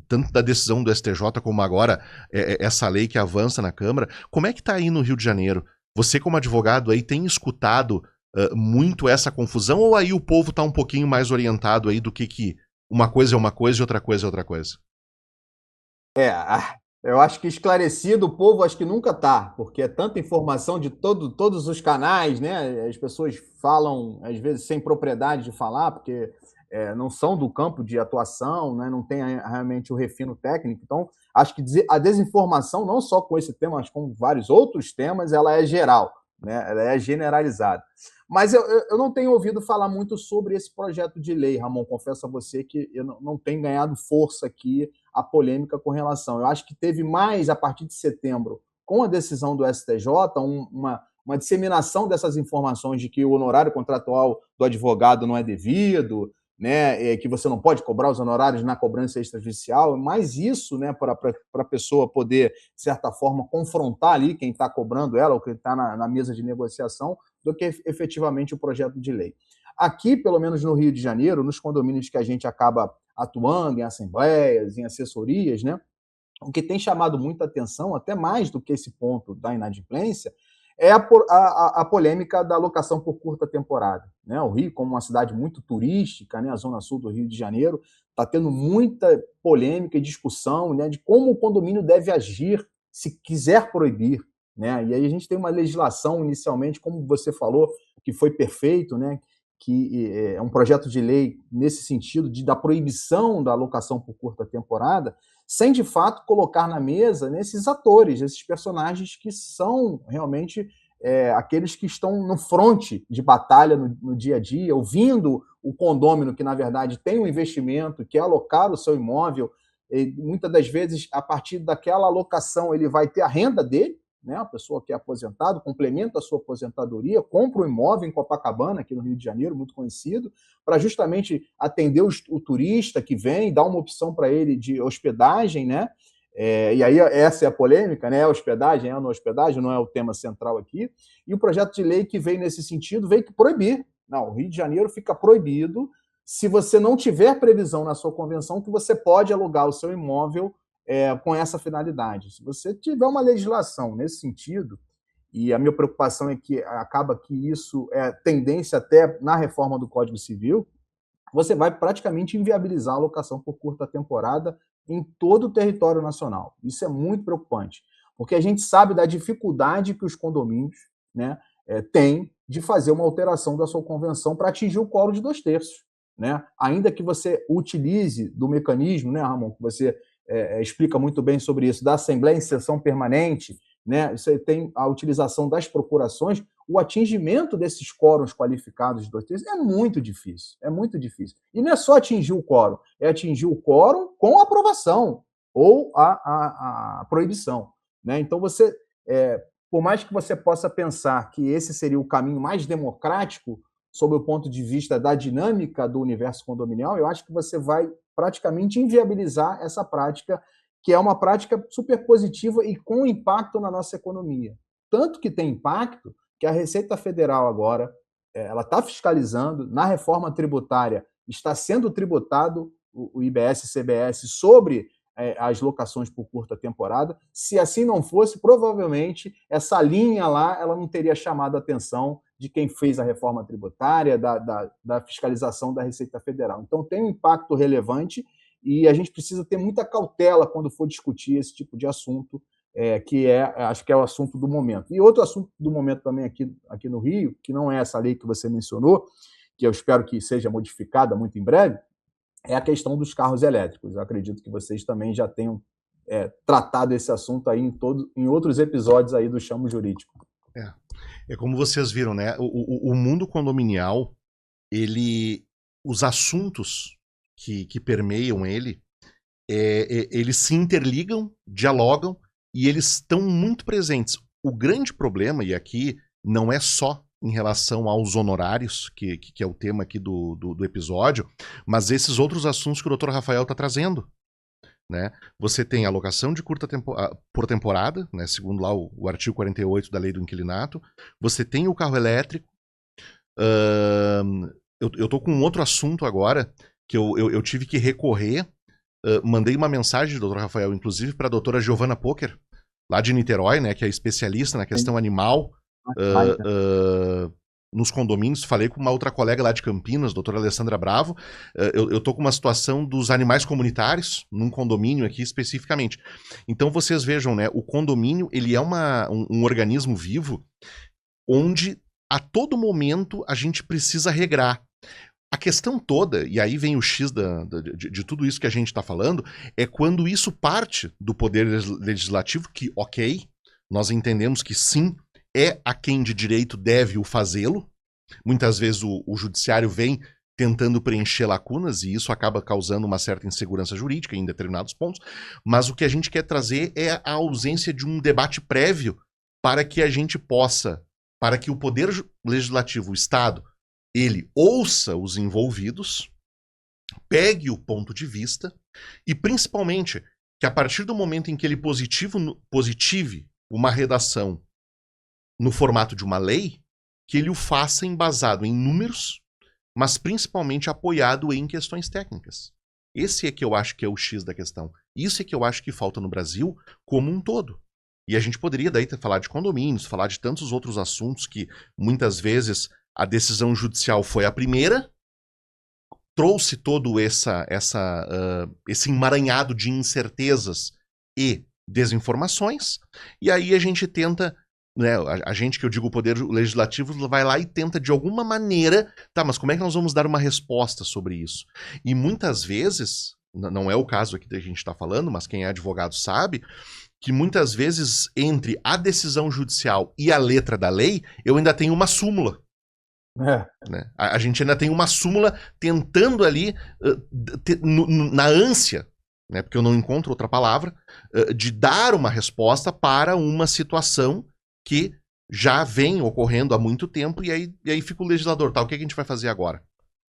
tanto da decisão do STJ como agora essa lei que avança na Câmara, como é que está aí no Rio de Janeiro? Você, como advogado, aí tem escutado muito essa confusão, ou aí o povo está um pouquinho mais orientado aí do que uma coisa é uma coisa e outra coisa é outra coisa? Eu acho que esclarecido o povo acho que nunca está, porque é tanta informação de todos os canais, né? As pessoas falam, às vezes, sem propriedade de falar, porque não são do campo de atuação, né? Não tem realmente o refino técnico. Então, acho que a desinformação, não só com esse tema, mas com vários outros temas, ela é geral, né? Ela é generalizada. Mas eu não tenho ouvido falar muito sobre esse projeto de lei, Ramon. Confesso a você que eu não tenho ganhado força aqui a polêmica com relação. Eu acho que teve mais, a partir de setembro, com a decisão do STJ, uma disseminação dessas informações de que o honorário contratual do advogado não é devido, né, que você não pode cobrar os honorários na cobrança extrajudicial, mas isso, né, para a pessoa poder, de certa forma, confrontar ali quem está cobrando ela ou quem está na mesa de negociação, do que efetivamente o projeto de lei. Aqui, pelo menos no Rio de Janeiro, nos condomínios que a gente acaba atuando, em assembleias, em assessorias, né, o que tem chamado muita atenção, até mais do que esse ponto da inadimplência, é a polêmica da locação por curta temporada. Né? O Rio, como uma cidade muito turística, né, a zona sul do Rio de Janeiro, está tendo muita polêmica e discussão, né, de como o condomínio deve agir se quiser proibir. Né? E aí a gente tem uma legislação, inicialmente, como você falou, que foi perfeito, né, que é um projeto de lei nesse sentido, da proibição da locação por curta temporada, sem de fato colocar na mesa esses atores, esses personagens que são realmente aqueles que estão no fronte de batalha no dia a dia, ouvindo o condômino que, na verdade, tem um investimento, quer alocar o seu imóvel, e muitas das vezes, a partir daquela alocação, ele vai ter a renda dele, né? A pessoa que é aposentado, complementa a sua aposentadoria, compra um imóvel em Copacabana, aqui no Rio de Janeiro, muito conhecido, para justamente atender o turista que vem, dar uma opção para ele de hospedagem, né? E aí essa é a polêmica, né? A hospedagem, a não hospedagem, não é o tema central aqui. E o projeto de lei que veio nesse sentido veio proibir. Não, o Rio de Janeiro fica proibido se você não tiver previsão na sua convenção que você pode alugar o seu imóvel com essa finalidade. Se você tiver uma legislação nesse sentido, e a minha preocupação é que acaba que isso é tendência até na reforma do Código Civil, você vai praticamente inviabilizar a alocação por curta temporada em todo o território nacional. Isso é muito preocupante, porque a gente sabe da dificuldade que os condomínios, né, têm de fazer uma alteração da sua convenção para atingir o quórum de 2/3. Né? Ainda que você utilize do mecanismo, né, Ramon, que você explica muito bem sobre isso, da Assembleia em Sessão Permanente, né? Você tem a utilização das procurações, o atingimento desses quórums qualificados de 2/3 é muito difícil, é muito difícil. E não é só atingir o quórum, é atingir o quórum com a aprovação ou a proibição. Né? Então, por mais que você possa pensar que esse seria o caminho mais democrático, sob o ponto de vista da dinâmica do universo condominial, eu acho que você vai praticamente inviabilizar essa prática, que é uma prática super positiva e com impacto na nossa economia. Tanto que tem impacto que a Receita Federal agora ela está fiscalizando, na reforma tributária está sendo tributado o IBS e CBS sobre as locações por curta temporada. Se assim não fosse, provavelmente essa linha lá ela não teria chamado a atenção de quem fez a reforma tributária, da fiscalização da Receita Federal. Então tem um impacto relevante e a gente precisa ter muita cautela quando for discutir esse tipo de assunto, que acho que é o assunto do momento. E outro assunto do momento também aqui no Rio, que não é essa lei que você mencionou, que eu espero que seja modificada muito em breve, é a questão dos carros elétricos. Eu acredito que vocês também já tenham tratado esse assunto aí em outros episódios aí do Chamo Jurídico. É como vocês viram, né? O mundo condominial, os assuntos que permeiam ele, eles se interligam, dialogam e eles estão muito presentes. O grande problema, e aqui não é só em relação aos honorários, que é o tema aqui do episódio, mas esses outros assuntos que o Dr. Rafael está trazendo. Né? Você tem alocação de por temporada, né? Segundo lá o artigo 48 da Lei do Inquilinato. Você tem o carro elétrico. Eu estou com um outro assunto agora, que eu tive que recorrer, mandei uma mensagem, doutor Rafael, inclusive para a doutora Giovana Poker, lá de Niterói, né, que é especialista na questão animal, nos condomínios. Falei com uma outra colega lá de Campinas, doutora Alessandra Bravo. Eu tô com uma situação dos animais comunitários, num condomínio aqui especificamente. Então vocês vejam, né, o condomínio, ele é um organismo vivo, onde a todo momento a gente precisa regrar. A questão toda, e aí vem o X de tudo isso que a gente está falando, é quando isso parte do poder legislativo, que, ok, nós entendemos que sim, é a quem de direito deve o fazê-lo. Muitas vezes o judiciário vem tentando preencher lacunas, e isso acaba causando uma certa insegurança jurídica em determinados pontos, mas o que a gente quer trazer é a ausência de um debate prévio para que a gente possa, para que o poder legislativo, o Estado, ele ouça os envolvidos, pegue o ponto de vista e, principalmente, que a partir do momento em que ele positive uma redação no formato de uma lei, que ele o faça embasado em números, mas principalmente apoiado em questões técnicas. Esse é que eu acho que é o X da questão. Isso é que eu acho que falta no Brasil como um todo. E a gente poderia daí falar de condomínios, falar de tantos outros assuntos que muitas vezes a decisão judicial foi a primeira, trouxe todo esse emaranhado de incertezas e desinformações, e aí a gente tenta, né, a gente, que eu digo o poder legislativo, vai lá e tenta de alguma maneira, tá, mas como é que nós vamos dar uma resposta sobre isso? E muitas vezes, não é o caso aqui que a gente está falando, mas quem é advogado sabe, que muitas vezes entre a decisão judicial e a letra da lei, eu ainda tenho uma súmula. Né? A gente ainda tem uma súmula tentando ali, na ânsia, né, porque eu não encontro outra palavra, de dar uma resposta para uma situação que já vem ocorrendo há muito tempo, e aí fica o legislador, tá, o que a gente vai fazer agora?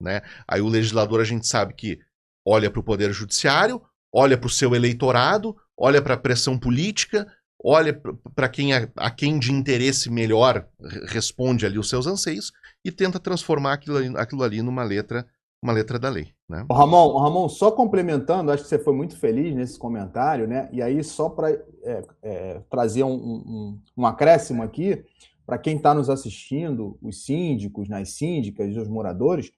Né? Aí o legislador, a gente sabe que olha para o poder judiciário, olha para o seu eleitorado, olha para a pressão política, olha para a quem de interesse melhor responde ali os seus anseios e tenta transformar aquilo ali numa letra da lei. Né? Ramon, só complementando, acho que você foi muito feliz nesse comentário, né? E aí, só para trazer um acréscimo aqui, para quem está nos assistindo, os síndicos, as síndicas e os moradores,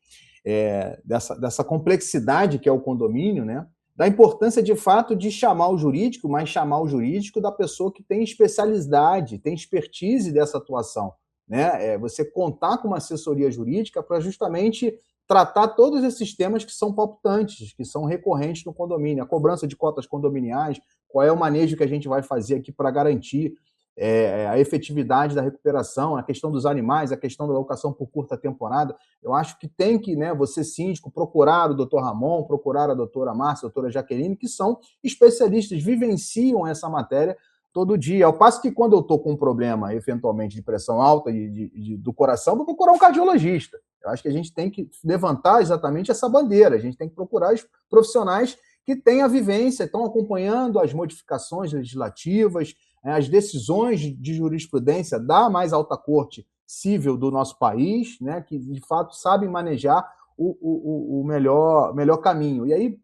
dessa complexidade que é o condomínio, né? Da importância, de fato, de chamar o jurídico, mas chamar o jurídico da pessoa que tem especialidade, tem expertise dessa atuação. Né? Você contar com uma assessoria jurídica para justamente tratar todos esses temas que são palpitantes, que são recorrentes no condomínio, a cobrança de cotas condominiais, qual é o manejo que a gente vai fazer aqui para garantir a efetividade da recuperação, a questão dos animais, a questão da locação por curta temporada. Eu acho que tem que, né, você síndico, procurar o doutor Ramon, procurar a doutora Márcia, a doutora Jaqueline, que são especialistas, vivenciam essa matéria todo dia. Ao passo que quando eu estou com um problema, eventualmente, de pressão alta do coração, vou procurar um cardiologista. Eu acho que a gente tem que levantar exatamente essa bandeira, a gente tem que procurar os profissionais que têm a vivência, estão acompanhando as modificações legislativas, as decisões de jurisprudência da mais alta corte civil do nosso país, né, que de fato sabem manejar o melhor caminho. E aí,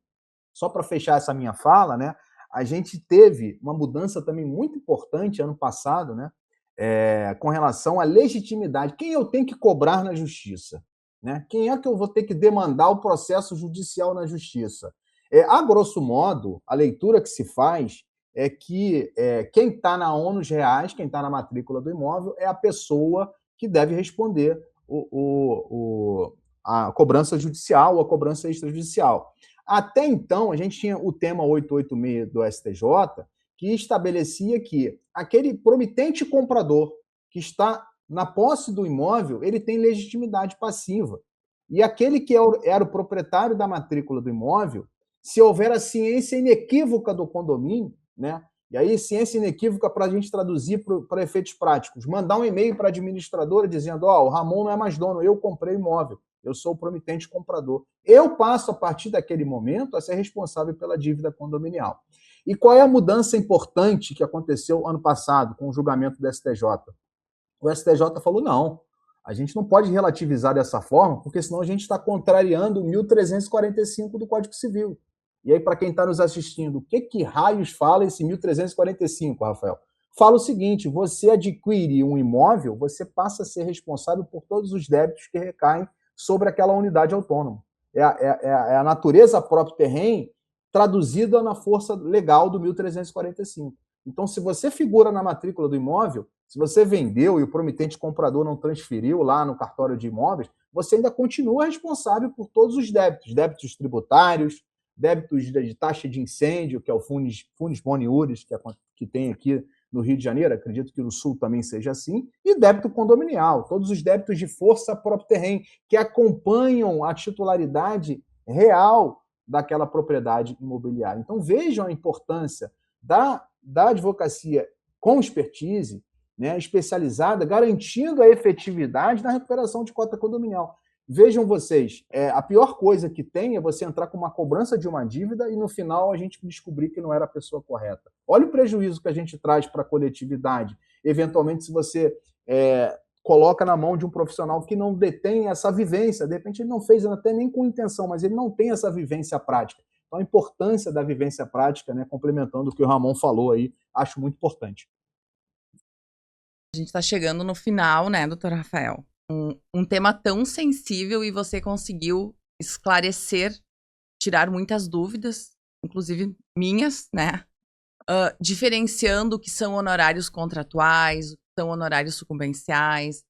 só para fechar essa minha fala, né, a gente teve uma mudança também muito importante ano passado, né, com relação à legitimidade. Quem eu tenho que cobrar na justiça? Né? Quem é que eu vou ter que demandar o processo judicial na justiça? A grosso modo, a leitura que se faz é que quem está na ônus reais, quem está na matrícula do imóvel, é a pessoa que deve responder a cobrança judicial ou a cobrança extrajudicial. Até então, a gente tinha o tema 886 do STJ, que estabelecia que aquele promitente comprador que está na posse do imóvel, ele tem legitimidade passiva. E aquele que era o proprietário da matrícula do imóvel, se houver a ciência inequívoca do condomínio, né? E aí, ciência inequívoca, para a gente traduzir para efeitos práticos, mandar um e-mail para a administradora dizendo: o Ramon não é mais dono, eu comprei o imóvel, eu sou o promitente comprador. Eu passo, a partir daquele momento, a ser responsável pela dívida condominial. E qual é a mudança importante que aconteceu ano passado com o julgamento do STJ? O STJ falou: não, A gente não pode relativizar dessa forma, porque senão a gente está contrariando o 1345 do Código Civil. E aí, para quem está nos assistindo, o que raios fala esse 1345, Rafael? Fala o seguinte: você adquire um imóvel, você passa a ser responsável por todos os débitos que recaem sobre aquela unidade autônoma. É a natureza próprio terreno traduzida na força legal do 1345. Então, se você figura na matrícula do imóvel, se você vendeu e o promitente comprador não transferiu lá no cartório de imóveis, você ainda continua responsável por todos os débitos, débitos tributários, débitos de taxa de incêndio, que é o Funes Boni Iuris, que tem aqui no Rio de Janeiro, acredito que no Sul também seja assim, e débito condominial, todos os débitos de força próprio terreno, que acompanham a titularidade real daquela propriedade imobiliária. Então, vejam a importância da advocacia com expertise, né, especializada, garantindo a efetividade na recuperação de cota condominial. Vejam vocês, a pior coisa que tem é você entrar com uma cobrança de uma dívida e no final a gente descobrir que não era a pessoa correta. Olha o prejuízo que a gente traz para a coletividade. Eventualmente, se você coloca na mão de um profissional que não detém essa vivência, de repente ele não fez até nem com intenção, mas ele não tem essa vivência prática. Então, a importância da vivência prática, né, complementando o que o Ramon falou aí, acho muito importante. A gente está chegando no final, né, doutor Rafael? Um tema tão sensível e você conseguiu esclarecer, tirar muitas dúvidas, inclusive minhas, né? Diferenciando o que são honorários contratuais, o que são honorários sucumbenciais,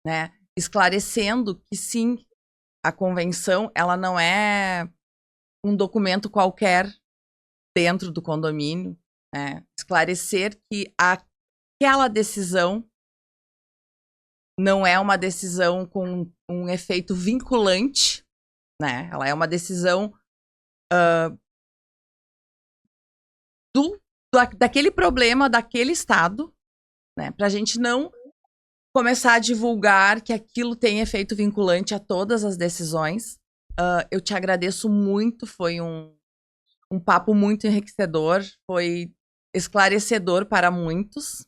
né? Esclarecendo que sim, a convenção, ela não é um documento qualquer dentro do condomínio, né? Esclarecer que aquela decisão não é uma decisão com um efeito vinculante, né? Ela é uma decisão daquele problema, daquele estado, né? Para a gente não começar a divulgar que aquilo tem efeito vinculante a todas as decisões. Eu te agradeço muito, foi um papo muito enriquecedor, foi esclarecedor para muitos.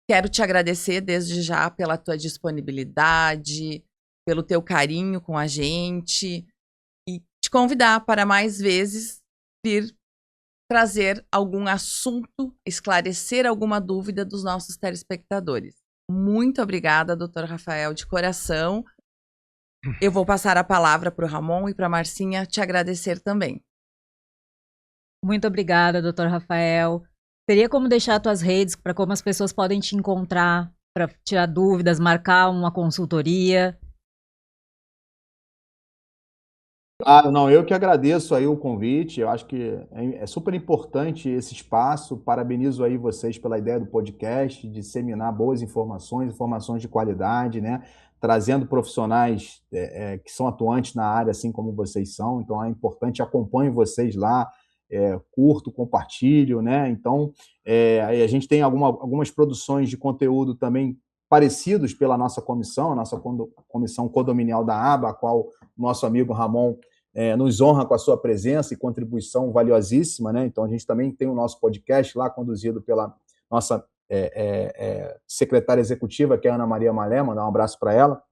Quero te agradecer desde já pela tua disponibilidade, pelo teu carinho com a gente e te convidar para mais vezes vir trazer algum assunto, esclarecer alguma dúvida dos nossos telespectadores. Muito obrigada, doutor Rafael, de coração. Eu vou passar a palavra para o Ramon e para a Marcinha te agradecer também. Muito obrigada, doutor Rafael. Teria como deixar as tuas redes para como as pessoas podem te encontrar, para tirar dúvidas, marcar uma consultoria? Não, eu que agradeço aí o convite, eu acho que é super importante esse espaço, parabenizo aí vocês pela ideia do podcast, disseminar boas informações de qualidade, né, trazendo profissionais que são atuantes na área, assim como vocês são, então é importante, acompanho vocês lá, curto, compartilho, né, então aí a gente tem algumas produções de conteúdo também parecidos pela nossa comissão, a nossa comissão condominial da ABA, a qual nosso amigo Ramon nos honra com a sua presença e contribuição valiosíssima, né? Então, a gente também tem o nosso podcast lá, conduzido pela nossa secretária executiva, que é a Ana Maria Malé, mandar um abraço para ela.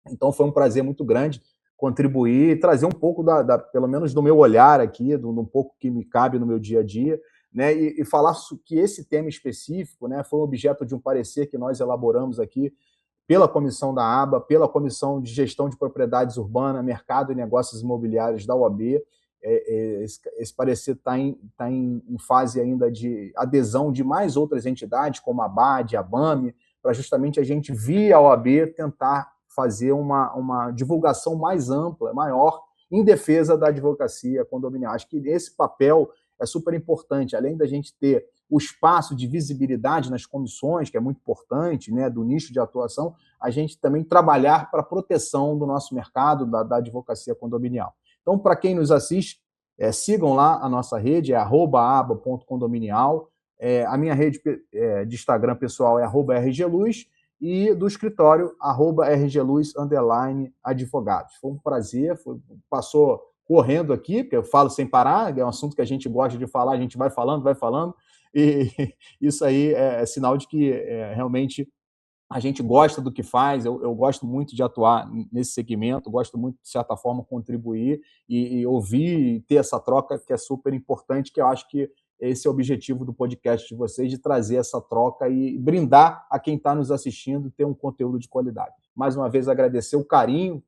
Então, foi um prazer muito grande contribuir e trazer um pouco, pelo menos do meu olhar aqui, de um pouco que me cabe no meu dia a dia, né? E falar que esse tema específico, né, foi objeto de um parecer que nós elaboramos aqui pela comissão da ABA, pela comissão de gestão de propriedades urbanas, mercado e negócios imobiliários da OAB. Esse parecer está em fase ainda de adesão de mais outras entidades, como a ABAD, a ABAME, para justamente a gente, via a OAB, tentar fazer uma divulgação mais ampla, maior, em defesa da advocacia condominial. Acho que esse papel é super importante, além da gente ter o espaço de visibilidade nas comissões, que é muito importante, né, do nicho de atuação, a gente também trabalhar para a proteção do nosso mercado, da advocacia condominial. Então, para quem nos assiste, sigam lá a nossa rede, é @aba.condominial. A minha rede de Instagram pessoal é @rgluz e do escritório @rgluz_advogados. Foi um prazer, passou correndo aqui, porque eu falo sem parar, é um assunto que a gente gosta de falar, a gente vai falando, e isso aí é sinal de que realmente A gente gosta do que faz, eu gosto muito de atuar nesse segmento, gosto muito, de certa forma, contribuir e ouvir e ter essa troca que é super importante, que eu acho que esse é o objetivo do podcast de vocês, de trazer essa troca e brindar a quem está nos assistindo ter um conteúdo de qualidade. Mais uma vez, agradecer o carinho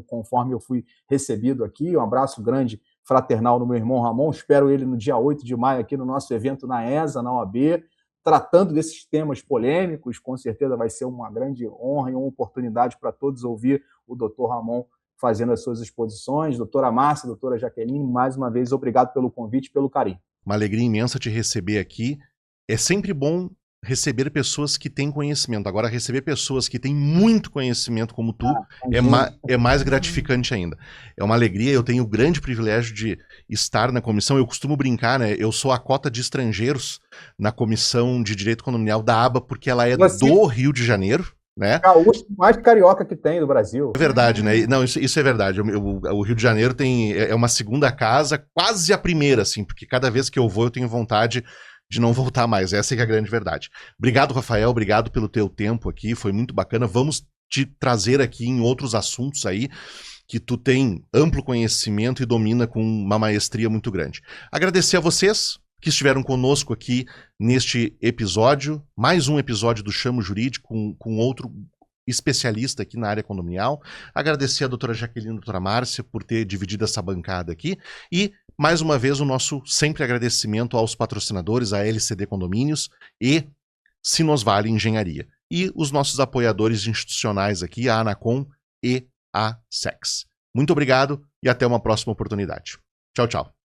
conforme eu fui recebido aqui, um abraço grande, fraternal no meu irmão Ramon, espero ele no dia 8 de maio aqui no nosso evento na ESA, na OAB, tratando desses temas polêmicos, com certeza vai ser uma grande honra e uma oportunidade para todos ouvir o Dr. Ramon fazendo as suas exposições. Doutora Márcia, doutora Jaqueline, mais uma vez, obrigado pelo convite e pelo carinho. Uma alegria imensa te receber aqui. É sempre bom receber pessoas que têm conhecimento. Agora, receber pessoas que têm muito conhecimento como tu é mais gratificante ainda. É uma alegria, eu tenho o grande privilégio de estar na comissão. Eu costumo brincar, né? Eu sou a cota de estrangeiros na Comissão de Direito Condominial da ABA, porque ela é do Rio de Janeiro, né? Gaúcho mais carioca que tem do Brasil. É verdade, né? Não, isso é verdade. O Rio de Janeiro é uma segunda casa, quase a primeira, assim, porque cada vez que eu vou eu tenho vontade de não voltar mais. Essa é que é a grande verdade. Obrigado, Rafael. Obrigado pelo teu tempo aqui. Foi muito bacana. Vamos te trazer aqui em outros assuntos aí que tu tem amplo conhecimento e domina com uma maestria muito grande. Agradecer a vocês que estiveram conosco aqui neste episódio. Mais um episódio do Chamo Jurídico com outro especialista aqui na área condominial. Agradecer a doutora Jaqueline e a doutora Márcia por ter dividido essa bancada aqui. E mais uma vez, o nosso sempre agradecimento aos patrocinadores, a LCD Condomínios e Sinosvale Engenharia. E os nossos apoiadores institucionais aqui, a Anacom e a SEX. Muito obrigado e até uma próxima oportunidade. Tchau, tchau.